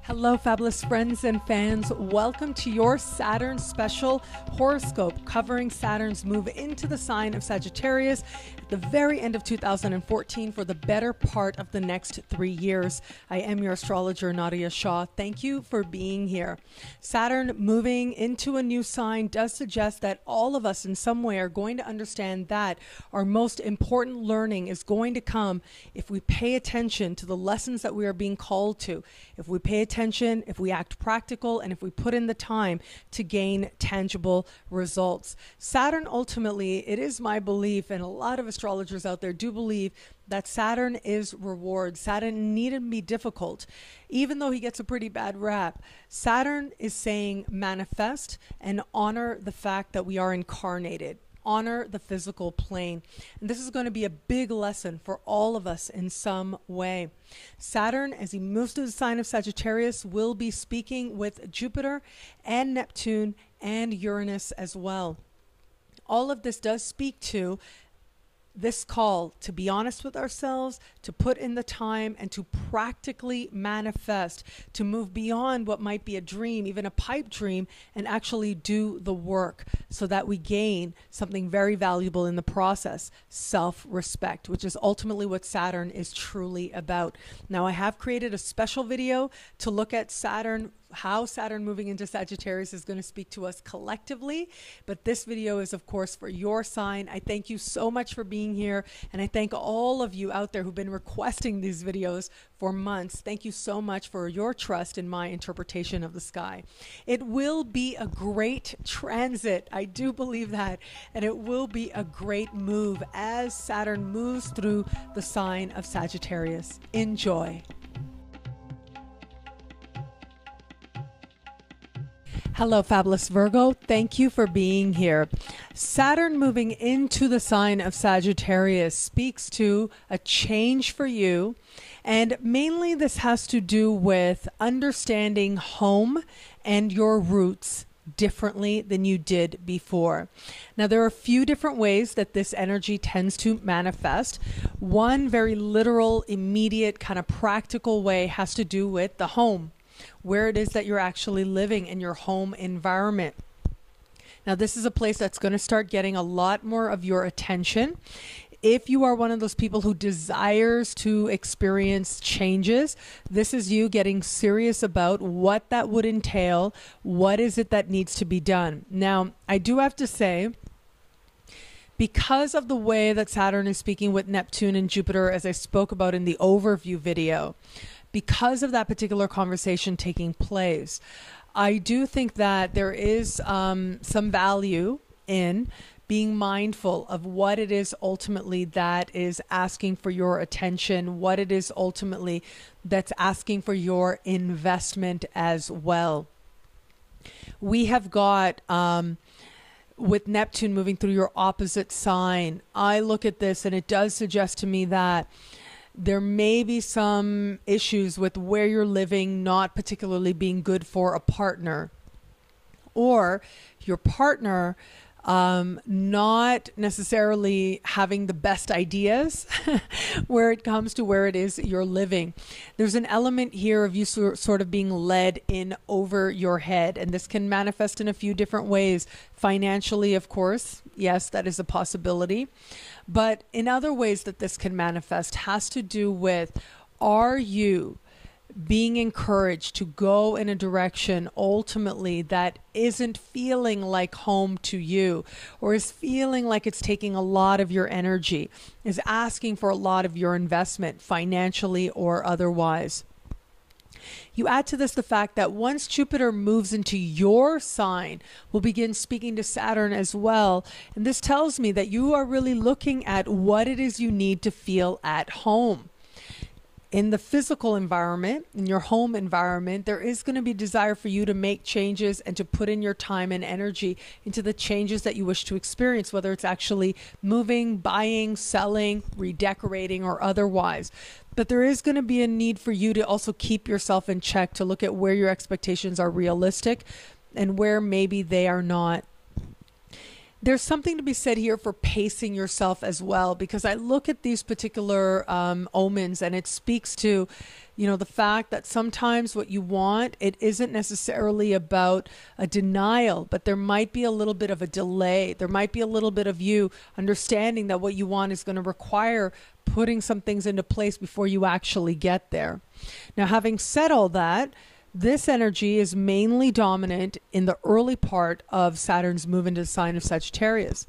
Hello, fabulous friends and fans. Welcome to your Saturn special horoscope covering Saturn's move into the sign of Sagittarius at the very end of 2014 for the better part of the next 3 years. I am your astrologer, Nadiya Shah. Thank you for being here. Saturn moving into a new sign does suggest that all of us in some way are going to understand that our most important learning is going to come if we pay attention to the lessons that we are being called to, if we pay attention, if we act practical, and if we put in the time to gain tangible results. Saturn, ultimately, it is my belief, and a lot of astrologers out there do believe, that Saturn is reward. Saturn needn't be difficult. Even though he gets a pretty bad rap, Saturn is saying manifest and honor the fact that we are incarnated. Honor the physical plane. And this is going to be a big lesson for all of us in some way. Saturn, as he moves to the sign of Sagittarius, will be speaking with Jupiter and Neptune and Uranus as well. All of this does speak to this call to be honest with ourselves, to put in the time, and to practically manifest, to move beyond what might be a dream, even a pipe dream, and actually do the work so that we gain something very valuable in the process, self-respect, which is ultimately what Saturn is truly about. Now, I have created a special video to look at Saturn, how Saturn moving into Sagittarius is going to speak to us collectively. But this video is, of course, for your sign. I thank you so much for being here. And I thank all of you out there who've been requesting these videos for months. Thank you so much for your trust in my interpretation of the sky. It will be a great transit. I do believe that. And it will be a great move as Saturn moves through the sign of Sagittarius. Enjoy. Hello, fabulous Virgo. Thank you for being here. Saturn moving into the sign of Sagittarius speaks to a change for you. And mainly this has to do with understanding home and your roots differently than you did before. Now, there are a few different ways that this energy tends to manifest. One very literal, immediate, kind of practical way has to do with the home, where it is that you're actually living in your home environment. Now, this is a place that's going to start getting a lot more of your attention. If you are one of those people who desires to experience changes, this is you getting serious about what that would entail. What is it that needs to be done? Now, I do have to say, because of the way that Saturn is speaking with Neptune and Jupiter, as I spoke about in the overview video, because of that particular conversation taking place, I do think that there is some value in being mindful of what it is ultimately that is asking for your attention, what it is ultimately that's asking for your investment as well. We have got, with Neptune moving through your opposite sign, I look at this and it does suggest to me that there may be some issues with where you're living not particularly being good for a partner, or your partner not necessarily having the best ideas where it comes to where it is you're living. There's an element here of you sort of being led in over your head, and this can manifest in a few different ways. Financially, of course, yes, that is a possibility. But in other ways that this can manifest has to do with, are you being encouraged to go in a direction ultimately that isn't feeling like home to you, or is feeling like it's taking a lot of your energy, is asking for a lot of your investment financially or otherwise. You add to this the fact that once Jupiter moves into your sign, we'll begin speaking to Saturn as well. And this tells me that you are really looking at what it is you need to feel at home. In the physical environment, in your home environment, there is going to be desire for you to make changes and to put in your time and energy into the changes that you wish to experience, whether it's actually moving, buying, selling, redecorating, or otherwise. But there is going to be a need for you to also keep yourself in check, to look at where your expectations are realistic and where maybe they are not. there's something to be said here for pacing yourself as well, because I look at these particular omens and it speaks to, the fact that sometimes what you want, it isn't necessarily about a denial, but there might be a little bit of a delay. There might be a little bit of you understanding that what you want is going to require putting some things into place before you actually get there. Now, having said all that, this energy is mainly dominant in the early part of Saturn's move into the sign of Sagittarius.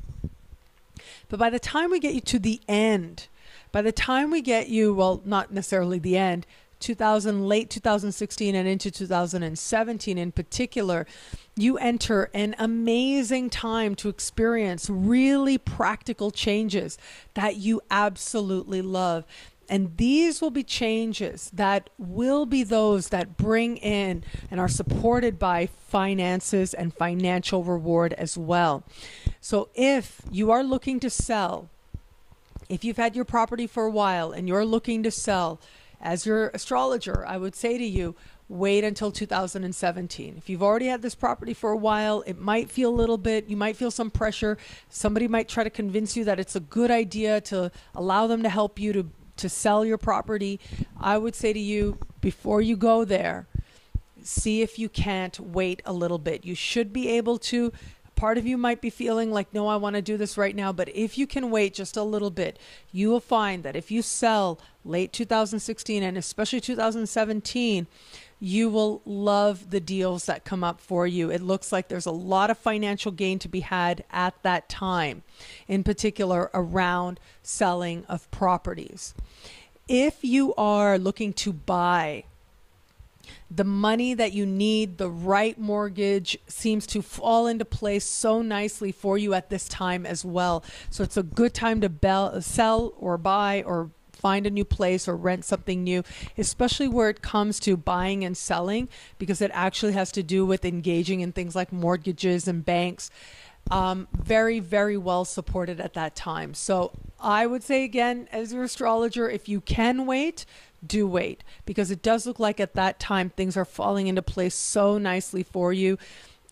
But by the time we get you to the end, by the time we get you, well, not necessarily the end, late 2016 and into 2017 in particular, you enter an amazing time to experience really practical changes that you absolutely love. And these will be changes that will be those that bring in and are supported by finances and financial reward as well. So if you are looking to sell, if you've had your property for a while and you're looking to sell, as your astrologer, I would say to you, wait until 2017. If you've already had this property for a while, it might feel a little bit, you might feel some pressure. Somebody might try to convince you that it's a good idea to allow them to help you to sell your property. I would say to you, before you go there, see if you can't wait a little bit. You should be able to. Part of you might be feeling like, no, I want to do this right now. But if you can wait just a little bit, you will find that if you sell late 2016 and especially 2017, you will love the deals that come up for you. It looks like there's a lot of financial gain to be had at that time, in particular around selling of properties. If you are looking to buy, the money that you need, the right mortgage seems to fall into place so nicely for you at this time as well. So it's a good time to sell or buy or find a new place or rent something new, especially where it comes to buying and selling, because it actually has to do with engaging in things like mortgages and banks. Very, very well supported at that time. So I would say again, as your astrologer, if you can wait, do wait, because it does look like at that time things are falling into place so nicely for you.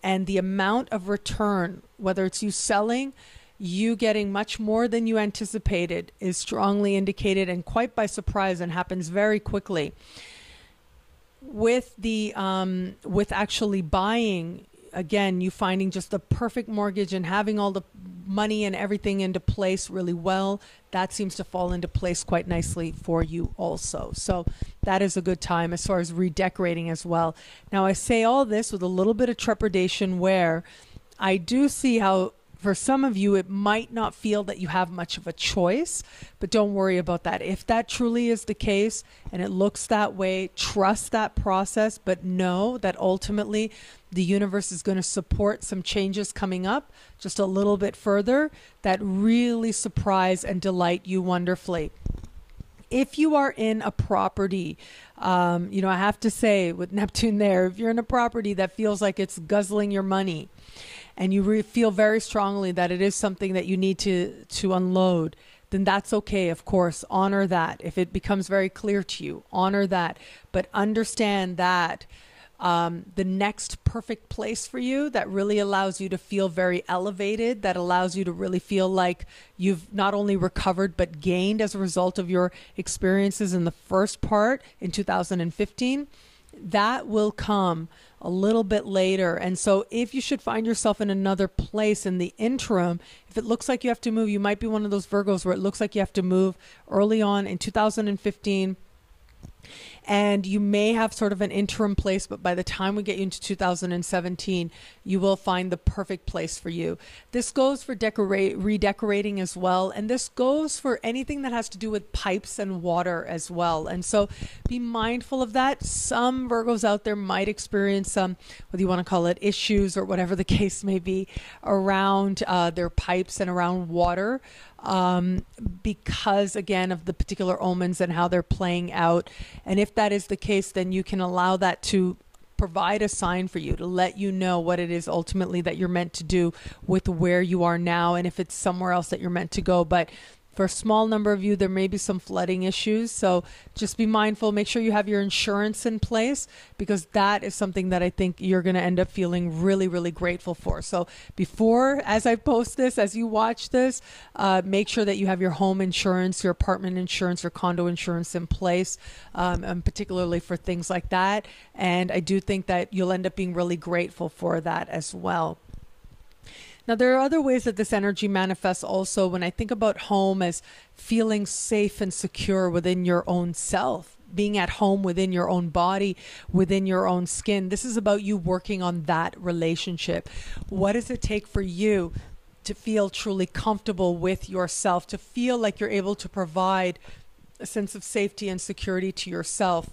And the amount of return, whether it's you selling, you getting much more than you anticipated, is strongly indicated and quite by surprise and happens very quickly. With with actually buying, again, you finding just the perfect mortgage and having all the money and everything into place really well, that seems to fall into place quite nicely for you also. So that is a good time as far as redecorating as well. Now, I say all this with a little bit of trepidation, where I do see how for some of you, it might not feel that you have much of a choice, but don't worry about that. If that truly is the case and it looks that way, trust that process, but know that ultimately the universe is going to support some changes coming up just a little bit further that really surprise and delight you wonderfully. If you are in a property, I have to say with Neptune there, if you're in a property that feels like it's guzzling your money, and you feel very strongly that it is something that you need to unload, then that's okay. Of course, honor that. If it becomes very clear to you, honor that. But understand that the next perfect place for you that really allows you to feel very elevated, that allows you to really feel like you've not only recovered but gained as a result of your experiences in the first part in 2015, that will come a little bit later. And so if you should find yourself in another place in the interim, if it looks like you have to move, you might be one of those Virgos where it looks like you have to move early on in 2015. And you may have sort of an interim place, but by the time we get you into 2017, you will find the perfect place for you. This goes for redecorating as well. And this goes for anything that has to do with pipes and water as well. And so be mindful of that. Some Virgos out there might experience some, whether you want to call it issues or whatever the case may be, around their pipes and around water. Because again of the particular omens and how they're playing out. And if that is the case, then you can allow that to provide a sign for you to let you know what it is ultimately that you're meant to do with where you are now, and if it's somewhere else that you're meant to go. But For a small number of you, there may be some flooding issues. So just be mindful. Make sure you have your insurance in place, because that is something that I think you're going to end up feeling really, really grateful for. So before, as I post this, as you watch this, make sure that you have your home insurance, your apartment insurance, or condo insurance in place, and particularly for things like that. And I do think that you'll end up being really grateful for that as well. Now, there are other ways that this energy manifests also. When I think about home as feeling safe and secure within your own self, being at home within your own body, within your own skin, this is about you working on that relationship. What does it take for you to feel truly comfortable with yourself, to feel like you're able to provide a sense of safety and security to yourself?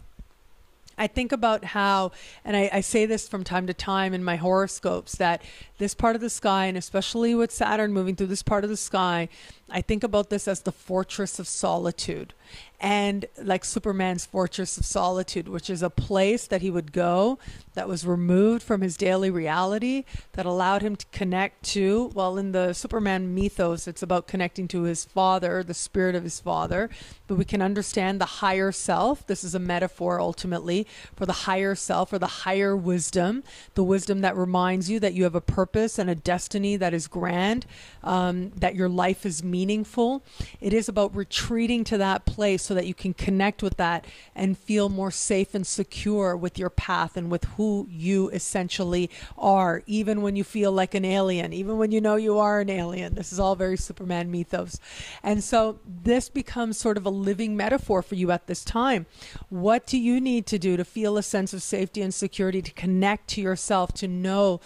I think about how, and I say this from time to time in my horoscopes, that this part of the sky, and especially with Saturn moving through this part of the sky, I think about this as the fortress of solitude. And like Superman's fortress of solitude, which is a place that he would go that was removed from his daily reality, that allowed him to connect to, well, in the Superman mythos, it's about connecting to his father, the spirit of his father. But we can understand the higher self. This is a metaphor ultimately for the higher self, or the higher wisdom, the wisdom that reminds you that you have a purpose and a destiny that is grand, that your life is meaningful. It is about retreating to that place so that you can connect with that and feel more safe and secure with your path and with who you essentially are, even when you feel like an alien, even when you know you are an alien. This is all very Superman mythos. And so this becomes sort of a living metaphor for you at this time. What do you need to do to feel a sense of safety and security, to connect to yourself, to know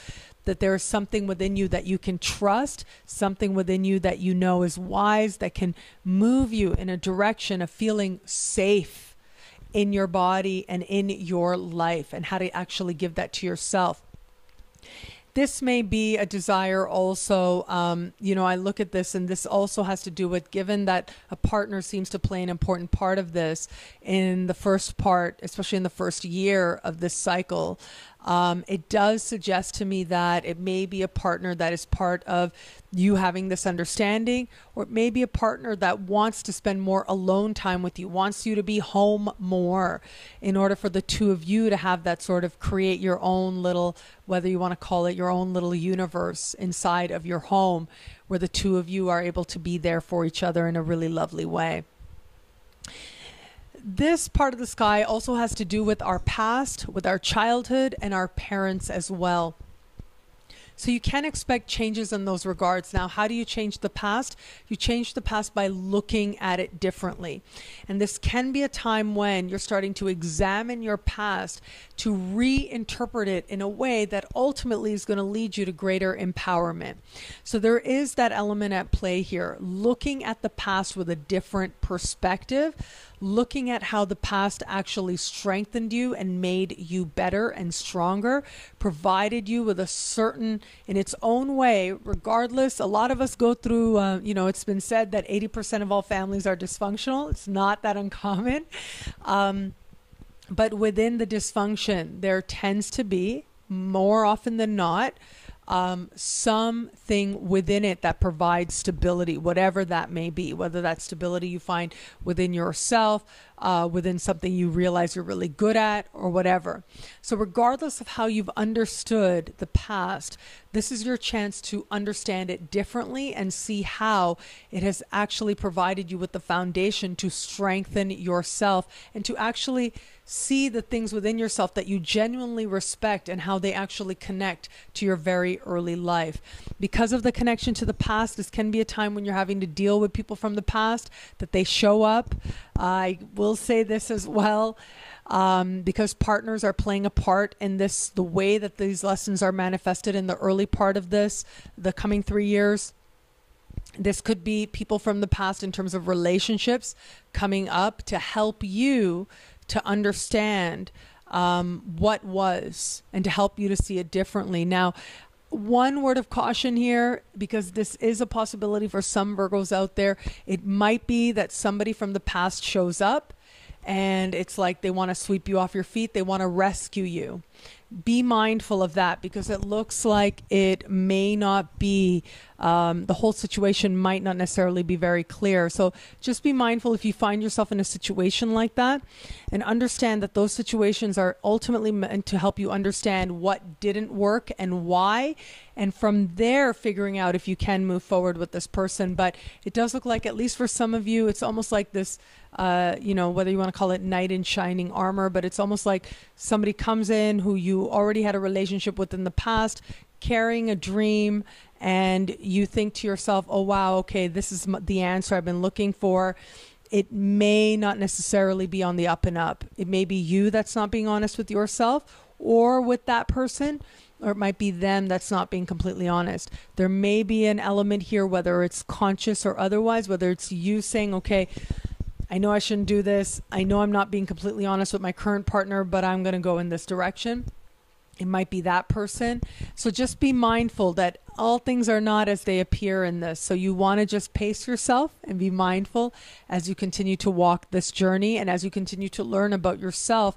that there is something within you that you can trust, something within you that you know is wise, that can move you in a direction of feeling safe in your body and in your life, and how to actually give that to yourself? This may be a desire also, I look at this, and this also has to do with, given that a partner seems to play an important part of this in the first part, especially in the first year of this cycle. It does suggest to me that it may be a partner that is part of you having this understanding, or it may be a partner that wants to spend more alone time with you, wants you to be home more, in order for the two of you to have that sort of create your own little, whether you want to call it your own little universe inside of your home, where the two of you are able to be there for each other in a really lovely way. This part of the sky also has to do with our past, with our childhood, and our parents as well. So you can expect changes in those regards. Now, how do you change the past? You change the past by looking at it differently. And this can be a time when you're starting to examine your past, to reinterpret it in a way that ultimately is going to lead you to greater empowerment. So there is that element at play here, looking at the past with a different perspective, looking at how the past actually strengthened you and made you better and stronger, provided you with a certain, in its own way, regardless. A lot of us go through, it's been said that 80% of all families are dysfunctional. It's not that uncommon. But within the dysfunction, there tends to be, more often than not, something within it that provides stability, whatever that may be, whether that's stability you find within yourself, within something you realize you're really good at, or whatever. So regardless of how you've understood the past, this is your chance to understand it differently and see how it has actually provided you with the foundation to strengthen yourself, and to actually see the things within yourself that you genuinely respect and how they actually connect to your very early life. Because of the connection to the past, this can be a time when you're having to deal with people from the past, that they show up. I will say this as well, because partners are playing a part in this, the way that these lessons are manifested in the early part of this, the coming 3 years. This could be people from the past in terms of relationships coming up to help you to understand what was, and to help you to see it differently. Now, one word of caution here, because this is a possibility for some Virgos out there. It might be that somebody from the past shows up, and it's like they want to sweep you off your feet. They want to rescue you. be mindful of that, because it looks like it may not be, the whole situation might not necessarily be very clear. So just be mindful if you find yourself in a situation like that, and understand that those situations are ultimately meant to help you understand what didn't work and why. And from there, figuring out if you can move forward with this person. But it does look like, at least for some of you, it's almost like this, you know, whether you want to call it knight in shining armor, but it's almost like somebody comes in who you already had a relationship with in the past, carrying a dream, and you think to yourself, oh, wow, okay, this is the answer I've been looking for. It may not necessarily be on the up and up. It may be you that's not being honest with yourself or with that person, or it might be them that's not being completely honest. There may be an element here, whether it's conscious or otherwise, whether it's you saying, okay, I know I shouldn't do this. I know I'm not being completely honest with my current partner, but I'm going to go in this direction. It might be that person. So just be mindful that all things are not as they appear in this. So you want to just pace yourself and be mindful as you continue to walk this journey, and as you continue to learn about yourself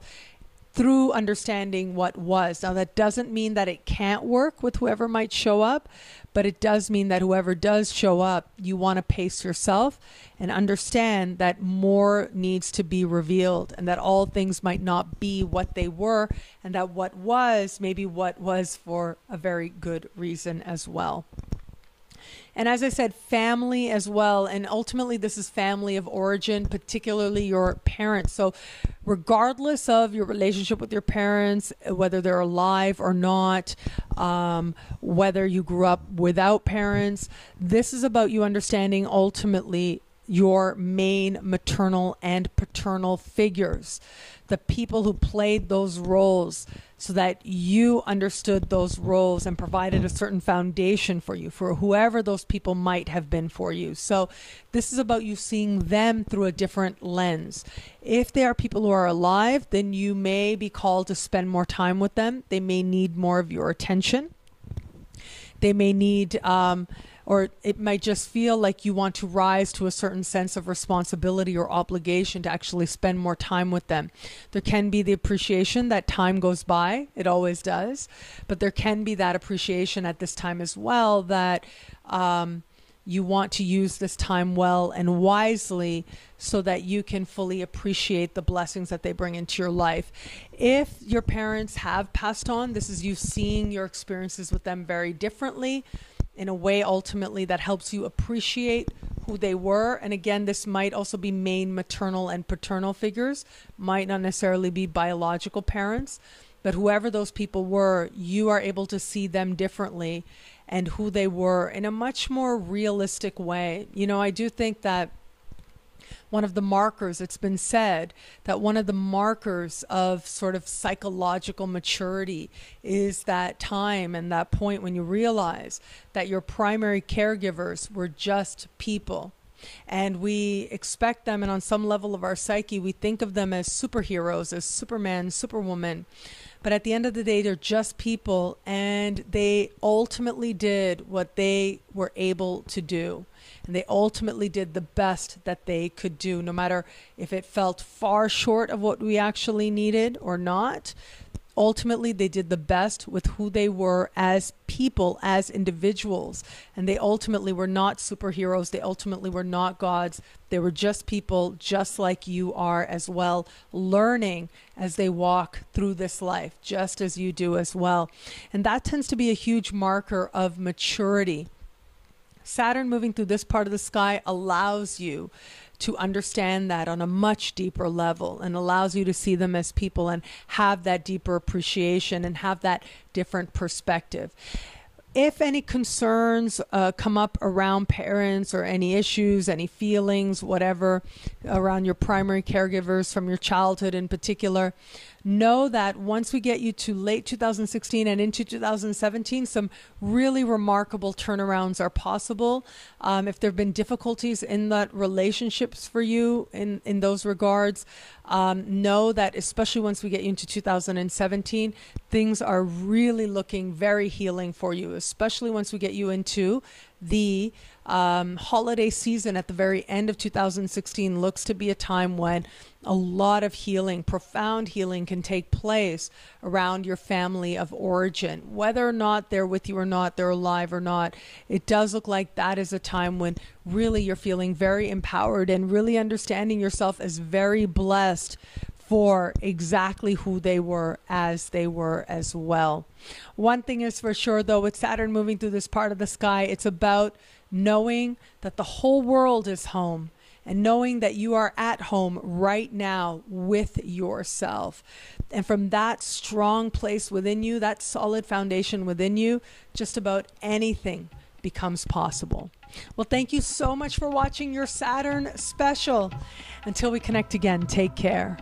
through understanding what was. Now, that doesn't mean that it can't work with whoever might show up, but it does mean that whoever does show up, you want to pace yourself and understand that more needs to be revealed, and that all things might not be what they were, and that what was maybe what was for a very good reason as well. And as I said, family as well. And ultimately, this is family of origin, particularly your parents. So regardless of your relationship with your parents, whether they're alive or not, whether you grew up without parents, this is about you understanding ultimately your main maternal and paternal figures, the people who played those roles, so that you understood those roles and provided a certain foundation for you, for whoever those people might have been for you. So this is about you seeing them through a different lens. If they are people who are alive, then you may be called to spend more time with them. They may need more of your attention. They may need, or it might just feel like you want to rise to a certain sense of responsibility or obligation to actually spend more time with them. There can be the appreciation that time goes by. It always does. But there can be that appreciation at this time as well, that you want to use this time well and wisely so that you can fully appreciate the blessings that they bring into your life. If your parents have passed on, this is you seeing your experiences with them very differently, in a way ultimately that helps you appreciate who they were. And again, this might also be main maternal and paternal figures, might not necessarily be biological parents, but whoever those people were, you are able to see them differently and who they were in a much more realistic way. You know, I do think that one of the markers, it's been said that one of the markers of sort of psychological maturity is that time and that point when you realize that your primary caregivers were just people. And we expect them, and on some level of our psyche, we think of them as superheroes, as Superman, Superwoman. But at the end of the day, they're just people, and they ultimately did what they were able to do. And they ultimately did the best that they could do, no matter if it felt far short of what we actually needed or not. Ultimately, they did the best with who they were as people, as individuals. And they ultimately were not superheroes. They ultimately were not gods. They were just people, just like you are as well, learning as they walk through this life, just as you do as well. And that tends to be a huge marker of maturity. Saturn moving through this part of the sky allows you to understand that on a much deeper level, and allows you to see them as people and have that deeper appreciation and have that different perspective. If any concerns come up around parents, or any issues, any feelings, whatever, around your primary caregivers from your childhood in particular, know that once we get you to late 2016 and into 2017, some really remarkable turnarounds are possible. If there have been difficulties in that relationships for you in those regards, know that especially once we get you into 2017, things are really looking very healing for you, especially once we get you into the holiday season at the very end of 2016, looks to be a time when a lot of healing, profound healing, can take place around your family of origin. Whether or not they're with you or not, they're alive or not, it does look like that is a time when really you're feeling very empowered and really understanding yourself as very blessed for exactly who they were as well. One thing is for sure, though, with Saturn moving through this part of the sky, it's about knowing that the whole world is home and knowing that you are at home right now with yourself. And from that strong place within you, that solid foundation within you, just about anything becomes possible. Well, thank you so much for watching your Saturn special. Until we connect again, take care.